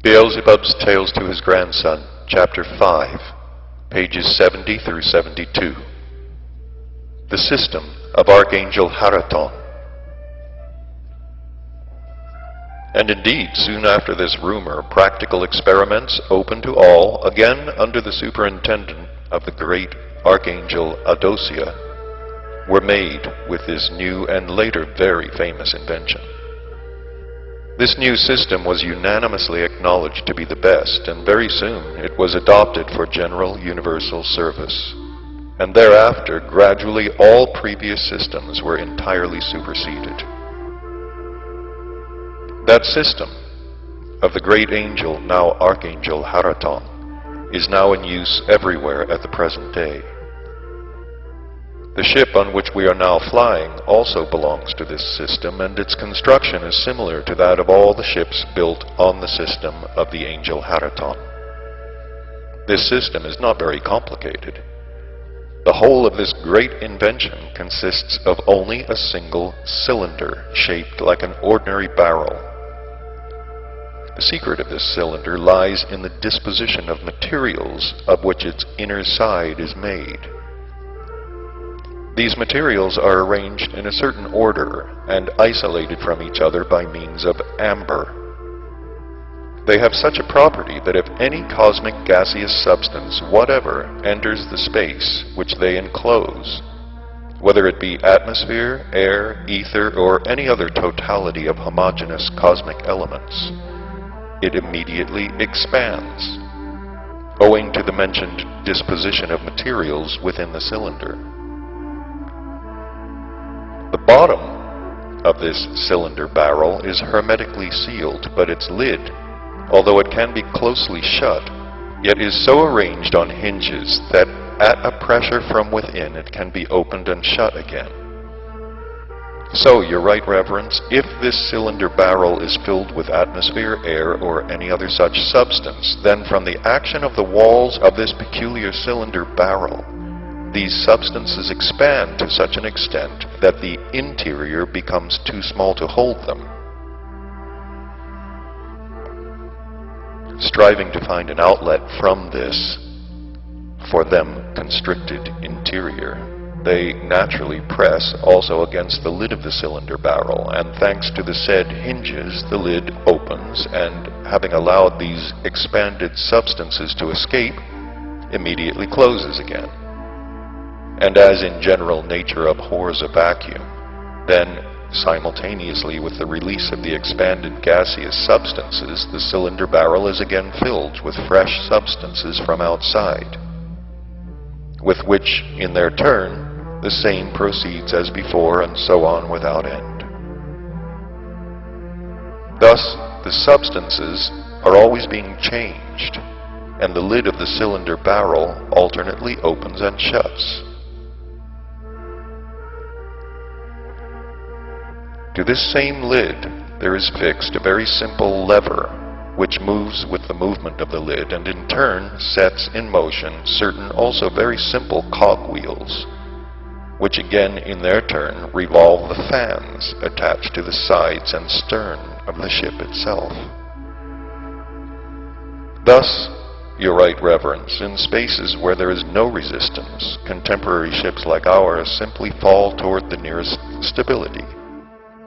Beelzebub's Tales to His Grandson, Chapter 5, pages 70 through 72. The System of Archangel Hariton. And indeed, soon after this rumor, practical experiments open to all, again under the superintendence of the great Archangel Adosia, were made with this new and later very famous invention. This new system was unanimously acknowledged to be the best, and very soon it was adopted for general universal service. And thereafter, gradually all previous systems were entirely superseded. That system of the great angel, now Archangel Hariton, is now in use everywhere at the present day. The ship on which we are now flying also belongs to this system, and its construction is similar to that of all the ships built on the system of the angel Hariton. This system is not very complicated. The whole of this great invention consists of only a single cylinder shaped like an ordinary barrel. The secret of this cylinder lies in the disposition of materials of which its inner side is made. These materials are arranged in a certain order and isolated from each other by means of amber. They have such a property that if any cosmic gaseous substance whatever enters the space which they enclose, whether it be atmosphere, air, ether, or any other totality of homogeneous cosmic elements, it immediately expands, owing to the mentioned disposition of materials within the cylinder. The bottom of this cylinder barrel is hermetically sealed, but its lid, although it can be closely shut, yet is so arranged on hinges that at a pressure from within it can be opened and shut again. So, your right reverence, if this cylinder barrel is filled with atmosphere, air, or any other such substance, then from the action of the walls of this peculiar cylinder barrel, these substances expand to such an extent that the interior becomes too small to hold them. Striving to find an outlet from this, for them, constricted interior, they naturally press also against the lid of the cylinder barrel, and thanks to the said hinges, the lid opens, and having allowed these expanded substances to escape, immediately closes again. And as in general nature abhors a vacuum, then simultaneously with the release of the expanded gaseous substances, the cylinder barrel is again filled with fresh substances from outside, with which, in their turn, the same proceeds as before, and so on without end. Thus, the substances are always being changed, and the lid of the cylinder barrel alternately opens and shuts. To this same lid there is fixed a very simple lever which moves with the movement of the lid, and in turn sets in motion certain also very simple cogwheels, which again in their turn revolve the fans attached to the sides and stern of the ship itself. Thus, your right reverence, in spaces where there is no resistance, contemporary ships like ours simply fall toward the nearest stability.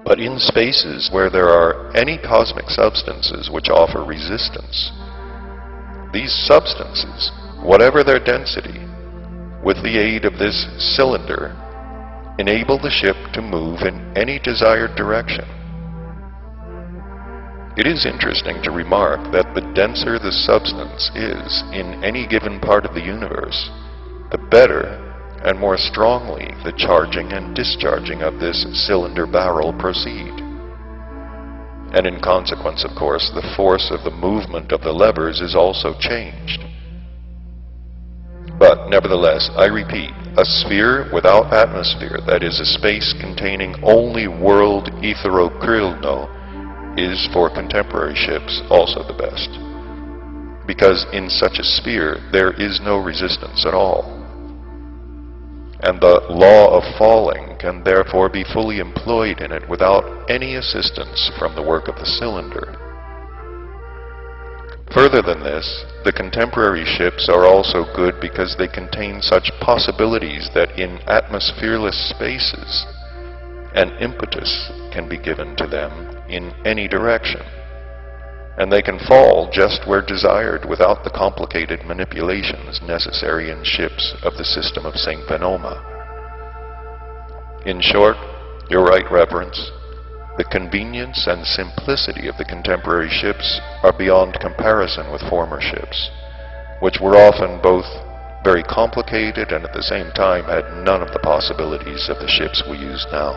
But in spaces where there are any cosmic substances which offer resistance, these substances, whatever their density, with the aid of this cylinder, enable the ship to move in any desired direction. It is interesting to remark that the denser the substance is in any given part of the universe, the better and more strongly the charging and discharging of this cylinder barrel proceed. And in consequence, of course, the force of the movement of the levers is also changed. But nevertheless, I repeat, a sphere without atmosphere, that is, a space containing only world etherokrilno, is for contemporary ships also the best, because in such a sphere there is no resistance at all, and the law of falling can therefore be fully employed in it without any assistance from the work of the cylinder. Further than this, the contemporary ships are also good because they contain such possibilities that in atmosphereless spaces, an impetus can be given to them in any direction, and they can fall just where desired without the complicated manipulations necessary in ships of the system of St. Venoma. In short, you're right, Reverence. The convenience and simplicity of the contemporary ships are beyond comparison with former ships, which were often both very complicated and at the same time had none of the possibilities of the ships we use now.